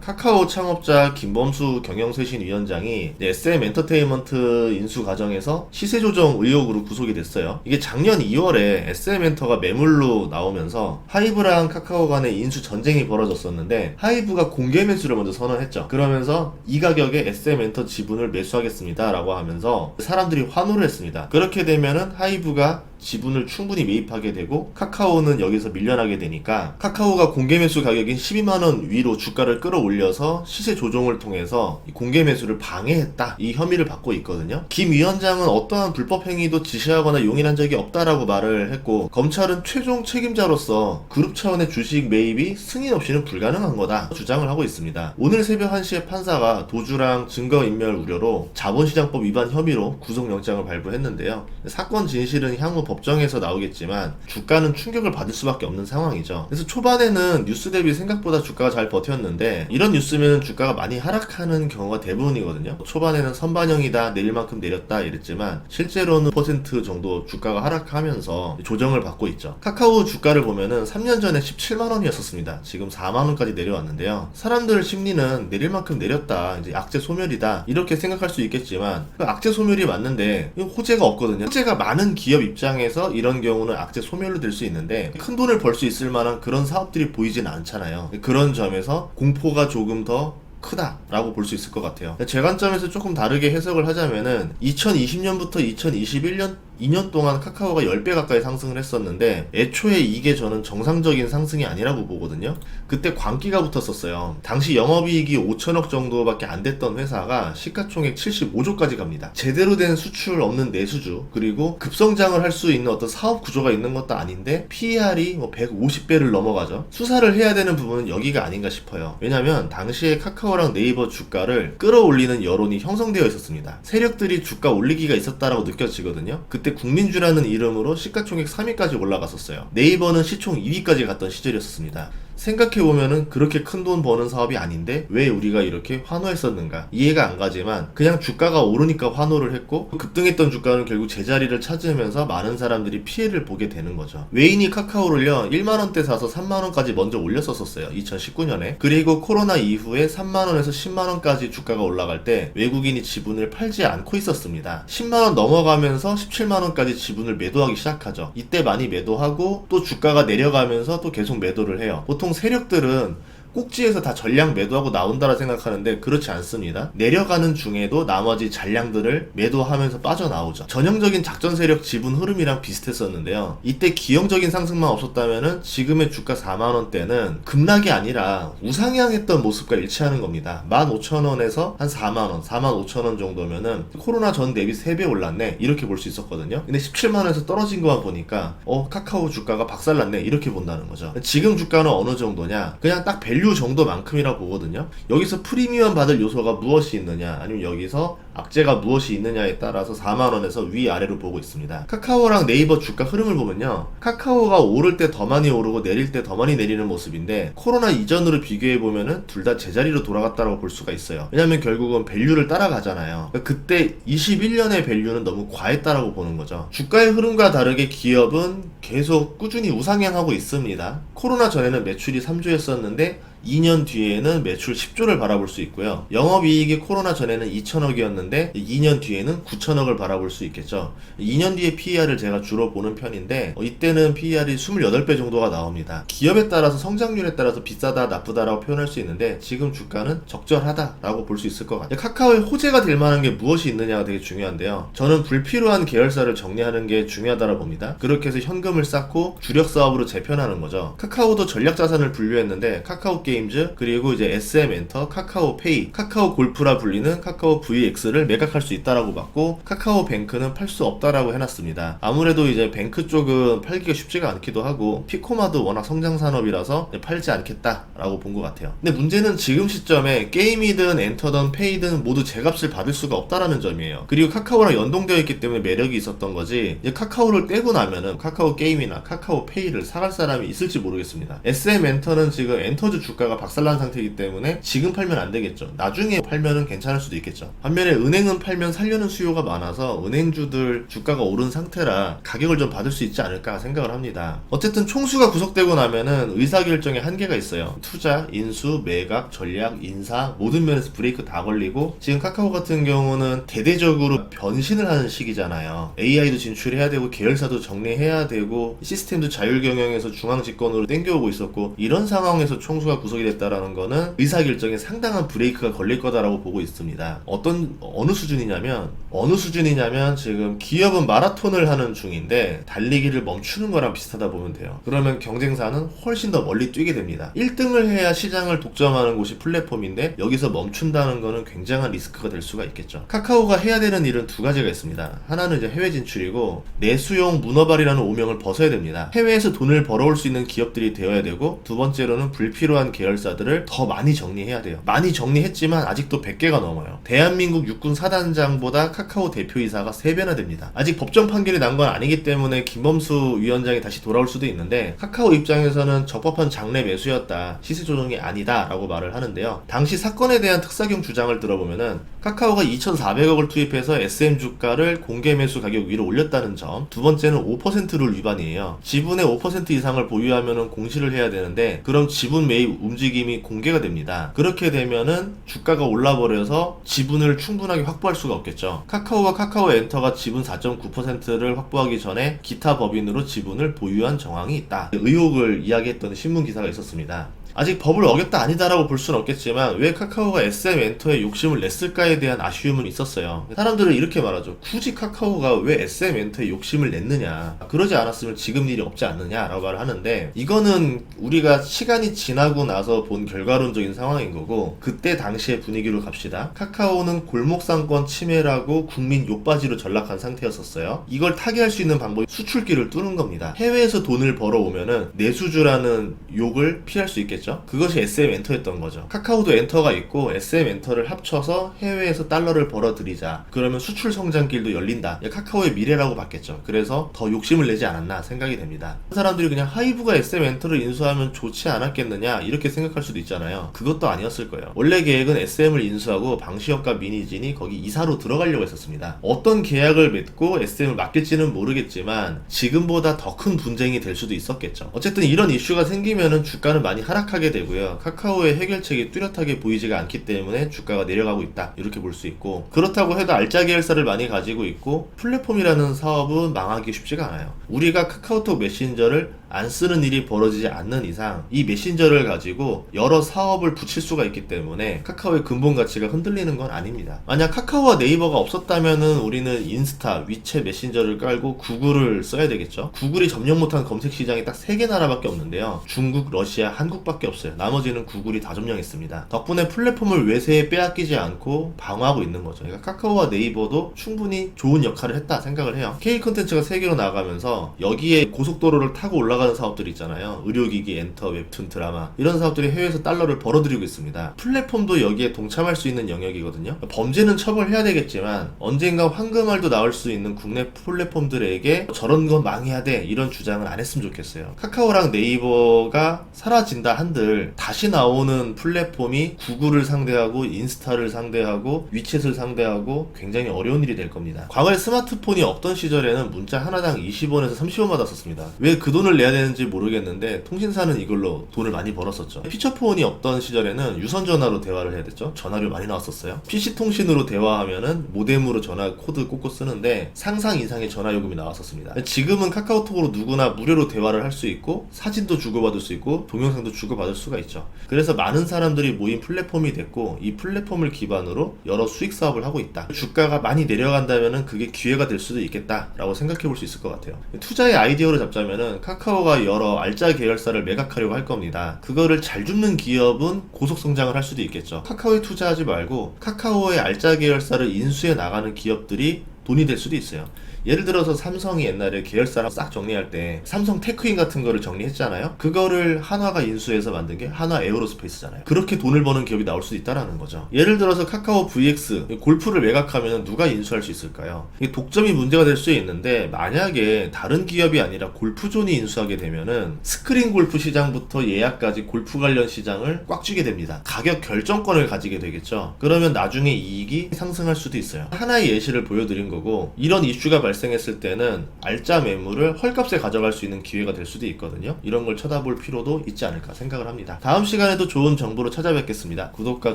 카카오 창업자 김범수 경영쇄신위원장이 SM 엔터테인먼트 인수 과정에서 시세 조정 의혹으로 구속이 됐어요. 이게 작년 2월에 SM 엔터가 매물로 나오면서 하이브랑 카카오 간의 인수 전쟁이 벌어졌었는데 하이브가 공개 매수를 먼저 선언했죠. 그러면서 이 가격에 SM 엔터 지분을 매수하겠습니다 라고 하면서 사람들이 환호를 했습니다. 그렇게 되면은 하이브가 지분을 충분히 매입하게 되고 카카오는 여기서 밀려나게 되니까 카카오가 공개 매수 가격인 12만원 위로 주가를 끌어올려서 시세 조정을 통해서 공개 매수를 방해했다, 이 혐의를 받고 있거든요. 김 위원장은 어떠한 불법 행위도 지시하거나 용인한 적이 없다라고 말을 했고, 검찰은 최종 책임자로서 그룹 차원의 주식 매입이 승인 없이는 불가능한 거다 주장을 하고 있습니다. 오늘 새벽 1시에 판사가 도주랑 증거인멸 우려로 자본시장법 위반 혐의로 구속영장을 발부했는데요. 사건 진실은 향후 법정에서 나오겠지만 주가는 충격을 받을 수밖에 없는 상황이죠. 그래서 초반에는 뉴스 대비 생각보다 주가가 잘 버텼는데, 이런 뉴스면 주가가 많이 하락하는 경우가 대부분이거든요. 초반에는 선반영이다, 내릴 만큼 내렸다 이랬지만 실제로는 퍼센트 정도 주가가 하락하면서 조정을 받고 있죠. 카카오 주가를 보면은 3년 전에 17만원이었었습니다. 지금 4만원까지 내려왔는데요. 사람들 심리는 내릴 만큼 내렸다, 이제 악재 소멸이다 이렇게 생각할 수 있겠지만, 그 악재 소멸이 맞는데 호재가 없거든요. 호재가 많은 기업 입장에서 이런 경우는 악재 소멸로 될 수 있는데 큰 돈을 벌 수 있을 만한 그런 사업들이 보이진 않잖아요. 그런 점에서 공포가 조금 더 크다라고 볼 수 있을 것 같아요. 제 관점에서 조금 다르게 해석을 하자면은 2020년부터 2021년 2년 동안 카카오가 10배 가까이 상승을 했었는데 애초에 이게 저는 정상적인 상승이 아니라고 보거든요. 그때 광기가 붙었었어요. 당시 영업이익이 5천억 정도밖에 안 됐던 회사가 시가총액 75조까지 갑니다. 제대로 된 수출 없는 내수주, 그리고 급성장을 할 수 있는 어떤 사업 구조가 있는 것도 아닌데 PER이 150배를 넘어가죠. 수사를 해야 되는 부분은 여기가 아닌가 싶어요. 왜냐면 당시에 카카오랑 네이버 주가를 끌어올리는 여론이 형성되어 있었습니다. 세력들이 주가 올리기가 있었다라고 느껴지거든요. 그때 국민주라는 이름으로 시가총액 3위까지 올라갔었어요. 네이버는 시총 2위까지 갔던 시절이었습니다. 생각해보면은 그렇게 큰 돈 버는 사업이 아닌데 왜 우리가 이렇게 환호했었는가 이해가 안 가지만, 그냥 주가가 오르니까 환호를 했고 급등했던 주가는 결국 제자리를 찾으면서 많은 사람들이 피해를 보게 되는 거죠. 외인이 카카오를요 1만원대 사서 3만원까지 먼저 올렸었어요, 2019년에. 그리고 코로나 이후에 3만원에서 10만원까지 주가가 올라갈 때 외국인이 지분을 팔지 않고 있었습니다. 10만원 넘어가면서 17만원까지 지분을 매도하기 시작하죠. 이때 많이 매도하고 또 주가가 내려가면서 또 계속 매도를 해요. 보통 세력들은 꼭지에서 다 전량 매도하고 나온다라 생각하는데 그렇지 않습니다. 내려가는 중에도 나머지 잔량들을 매도하면서 빠져나오죠. 전형적인 작전 세력 지분 흐름이랑 비슷했었는데요. 이때 기형적인 상승만 없었다면은 지금의 주가 4만원대는 급락이 아니라 우상향했던 모습과 일치하는 겁니다. 15,000원에서 한 4만원, 45,000원 정도면은 코로나 전 대비 3배 올랐네 이렇게 볼 수 있었거든요. 근데 17만원에서 떨어진 것만 보니까 카카오 주가가 박살났네 이렇게 본다는 거죠. 지금 주가는 어느 정도냐, 그냥 딱 밸류 정도만큼이라고 보거든요. 여기서 프리미엄 받을 요소가 무엇이 있느냐, 아니면 여기서 악재가 무엇이 있느냐에 따라서 4만원에서 위아래로 보고 있습니다. 카카오랑 네이버 주가 흐름을 보면요, 카카오가 오를 때 더 많이 오르고 내릴 때 더 많이 내리는 모습인데 코로나 이전으로 비교해보면은 둘 다 제자리로 돌아갔다고 볼 수가 있어요. 왜냐면 결국은 밸류를 따라가잖아요. 그때 21년의 밸류는 너무 과했다라고 보는 거죠. 주가의 흐름과 다르게 기업은 계속 꾸준히 우상향하고 있습니다. 코로나 전에는 매출이 3조였었는데 2년 뒤에는 매출 10조를 바라볼 수 있고요. 영업이익이 코로나 전에는 2천억이었는데 2년 뒤에는 9천억을 바라볼 수 있겠죠. 2년 뒤에 PER을 제가 주로 보는 편인데 이때는 PER이 28배 정도가 나옵니다. 기업에 따라서 성장률에 따라서 비싸다 나쁘다라고 표현할 수 있는데 지금 주가는 적절하다라고 볼 수 있을 것 같아요. 카카오의 호재가 될 만한 게 무엇이 있느냐가 되게 중요한데요. 저는 불필요한 계열사를 정리하는 게 중요하다고 봅니다. 그렇게 해서 현금을 쌓고 주력 사업으로 재편하는 거죠. 카카오도 전략자산을 분류했는데 카카오 게임즈, 그리고 이제 SM 엔터, 카카오 페이, 카카오 골프라 불리는 카카오 VX를 매각할 수 있다라고 봤고, 카카오 뱅크는 팔 수 없다라고 해놨습니다. 아무래도 이제 뱅크 쪽은 팔기가 쉽지가 않기도 하고 피코마도 워낙 성장 산업이라서 팔지 않겠다라고 본 것 같아요. 근데 문제는 지금 시점에 게임이든 엔터든 페이든 모두 제값을 받을 수가 없다라는 점이에요. 그리고 카카오랑 연동되어 있기 때문에 매력이 있었던 거지, 이제 카카오를 떼고 나면은 카카오 게임이나 카카오 페이를 사갈 사람이 있을지 모르겠습니다. SM 엔터는 지금 엔터즈 주가 주가가 박살난 상태이기 때문에 지금 팔면 안 되겠죠. 나중에 팔면은 괜찮을 수도 있겠죠. 반면에 은행은 팔면 살려는 수요가 많아서 은행주들 주가가 오른 상태라 가격을 좀 받을 수 있지 않을까 생각을 합니다. 어쨌든 총수가 구속되고 나면은 의사결정에 한계가 있어요. 투자, 인수, 매각, 전략, 인사 모든 면에서 브레이크 다 걸리고 지금 카카오 같은 경우는 대대적으로 변신을 하는 시기잖아요. AI도 진출해야 되고 계열사도 정리해야 되고 시스템도 자율경영에서 중앙집권으로 땡겨오고 있었고 이런 상황에서 총수가 구속이 됐다라는 거는 의사결정에 상당한 브레이크가 걸릴 거다라고 보고 있습니다. 어느 수준이냐면 지금 기업은 마라톤을 하는 중인데 달리기를 멈추는 거랑 비슷하다 보면 돼요. 그러면 경쟁사는 훨씬 더 멀리 뛰게 됩니다. 1등을 해야 시장을 독점하는 곳이 플랫폼인데 여기서 멈춘다는 거는 굉장한 리스크가 될 수가 있겠죠. 카카오가 해야 되는 일은 두 가지가 있습니다. 하나는 이제 해외 진출이고 내수용 문어발이라는 오명을 벗어야 됩니다. 해외에서 돈을 벌어올 수 있는 기업들이 되어야 되고 두 번째로는 불필요한 계열사들을 더 많이 정리해야 돼요. 많이 정리했지만 아직도 100개가 넘어요. 대한민국 육군 사단장보다 카카오 대표이사가 3배나 됩니다. 아직 법정 판결이 난 건 아니기 때문에 김범수 위원장이 다시 돌아올 수도 있는데 카카오 입장에서는 적법한 장래 매수였다. 시세 조정이 아니다 라고 말을 하는데요. 당시 사건에 대한 특사경 주장을 들어보면은 카카오가 2,400억을 투입해서 SM 주가를 공개 매수 가격 위로 올렸다는 점, 두 번째는 5% 룰 위반이에요. 지분의 5% 이상을 보유하면은 공시를 해야 되는데 그럼 지분 매입 움직임이 공개가 됩니다. 그렇게 되면은 주가가 올라버려서 지분을 충분하게 확보할 수가 없겠죠. 카카오와 카카오엔터가 지분 4.9%를 확보하기 전에 기타 법인으로 지분을 보유한 정황이 있다. 의혹을 이야기했던 신문 기사가 있었습니다. 아직 법을 어겼다 아니다라고 볼 수는 없겠지만 왜 카카오가 SM엔터에 욕심을 냈을까에 대한 아쉬움은 있었어요. 사람들은 이렇게 말하죠. 굳이 카카오가 왜 SM엔터에 욕심을 냈느냐, 그러지 않았으면 지금 일이 없지 않느냐라고 말을 하는데 이거는 우리가 시간이 지나고 나서 본 결과론적인 상황인 거고 그때 당시의 분위기로 갑시다. 카카오는 골목상권 침해라고 국민 욕바지로 전락한 상태였었어요. 이걸 타개할 수 있는 방법이 수출기를 뚫는 겁니다. 해외에서 돈을 벌어오면은 내수주라는 욕을 피할 수 있겠죠. 그것이 SM엔터였던 거죠. 카카오도 엔터가 있고 SM엔터를 합쳐서 해외에서 달러를 벌어들이자. 그러면 수출 성장길도 열린다. 카카오의 미래라고 봤겠죠. 그래서 더 욕심을 내지 않았나 생각이 됩니다. 사람들이 그냥 하이브가 SM엔터를 인수하면 좋지 않았겠느냐 이렇게 생각할 수도 있잖아요. 그것도 아니었을 거예요. 원래 계획은 SM을 인수하고 방시혁과 민희진이 거기 이사로 들어가려고 했었습니다. 어떤 계약을 맺고 SM을 맡길지는 모르겠지만 지금보다 더 큰 분쟁이 될 수도 있었겠죠. 어쨌든 이런 이슈가 생기면은 주가는 많이 하게 되고요. 카카오의 해결책이 뚜렷하게 보이지가 않기 때문에 주가가 내려가고 있다 이렇게 볼 수 있고, 그렇다고 해도 알짜 계열사를 많이 가지고 있고 플랫폼이라는 사업은 망하기 쉽지가 않아요. 우리가 카카오톡 메신저를 안 쓰는 일이 벌어지지 않는 이상 이 메신저를 가지고 여러 사업을 붙일 수가 있기 때문에 카카오의 근본 가치가 흔들리는 건 아닙니다. 만약 카카오와 네이버가 없었다면은 우리는 인스타, 위챗 메신저를 깔고 구글을 써야 되겠죠. 구글이 점령 못한 검색 시장이 딱 3개 나라밖에 없는데요. 중국, 러시아, 한국밖에 없어요. 나머지는 구글이 다 점령했습니다. 덕분에 플랫폼을 외세에 빼앗기지 않고 방어하고 있는 거죠. 그러니까 카카오와 네이버도 충분히 좋은 역할을 했다 생각을 해요. K 콘텐츠가 세계로 나가면서 여기에 고속도로를 타고 올라가는 사업들이 있잖아요. 의료기기, 엔터, 웹툰, 드라마 이런 사업들이 해외에서 달러를 벌어들이고 있습니다. 플랫폼도 여기에 동참할 수 있는 영역이거든요. 범죄는 처벌해야 되겠지만 언젠가 황금알도 나올 수 있는 국내 플랫폼들에게 저런 건 망해야 돼 이런 주장은 안 했으면 좋겠어요. 카카오랑 네이버가 사라진다 한들 다시 나오는 플랫폼이 구글을 상대하고 인스타를 상대하고 위챗을 상대하고 굉장히 어려운 일이 될 겁니다. 과거에 스마트폰이 없던 시절에는 문자 하나당 20원에서 30원 받았었습니다. 왜 그 돈을 내야 되는지 모르겠는데 통신사는 이걸로 돈을 많이 벌었었죠. 피처폰이 없던 시절에는 유선전화로 대화를 해야 됐죠. 전화료 많이 나왔었어요. PC통신으로 대화하면은 모뎀으로 전화 코드 꽂고 쓰는데 상상 이상의 전화 요금이 나왔었습니다. 지금은 카카오톡으로 누구나 무료로 대화를 할 수 있고 사진도 주고받을 수 있고 동영상도 주고받을 수가 있죠. 그래서 많은 사람들이 모인 플랫폼이 됐고 이 플랫폼을 기반으로 여러 수익 사업을 하고 있다. 주가가 많이 내려간다면은 그게 기회가 될 수도 있겠다라고 생각해 볼 수 있을 것 같아요. 투자의 아이디어로 잡자면은 카카오가 여러 알짜 계열사를 매각하려고 할 겁니다. 그거를 잘 줍는 기업은 고속 성장을 할 수도 있겠죠. 카카오에 투자하지 말고 카카오의 알짜 계열사를 인수해 나가는 기업들이 돈이 될 수도 있어요. 예를 들어서 삼성이 옛날에 계열사를 싹 정리할 때 삼성 테크인 같은 거를 정리했잖아요. 그거를 한화가 인수해서 만든 게 한화 에어로스페이스잖아요. 그렇게 돈을 버는 기업이 나올 수도 있다라는 거죠. 예를 들어서 카카오 VX 골프를 매각하면 누가 인수할 수 있을까요? 이게 독점이 문제가 될 수 있는데 만약에 다른 기업이 아니라 골프존이 인수하게 되면은 스크린 골프 시장부터 예약까지 골프 관련 시장을 꽉 쥐게 됩니다. 가격 결정권을 가지게 되겠죠. 그러면 나중에 이익이 상승할 수도 있어요. 하나의 예시를 보여드린 거고, 이런 이슈가 발생했을 때는 알짜 매물을 헐값에 가져갈 수 있는 기회가 될 수도 있거든요. 이런 걸 쳐다볼 필요도 있지 않을까 생각을 합니다. 다음 시간에도 좋은 정보로 찾아뵙겠습니다. 구독과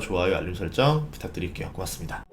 좋아요, 알림 설정 부탁드릴게요. 고맙습니다.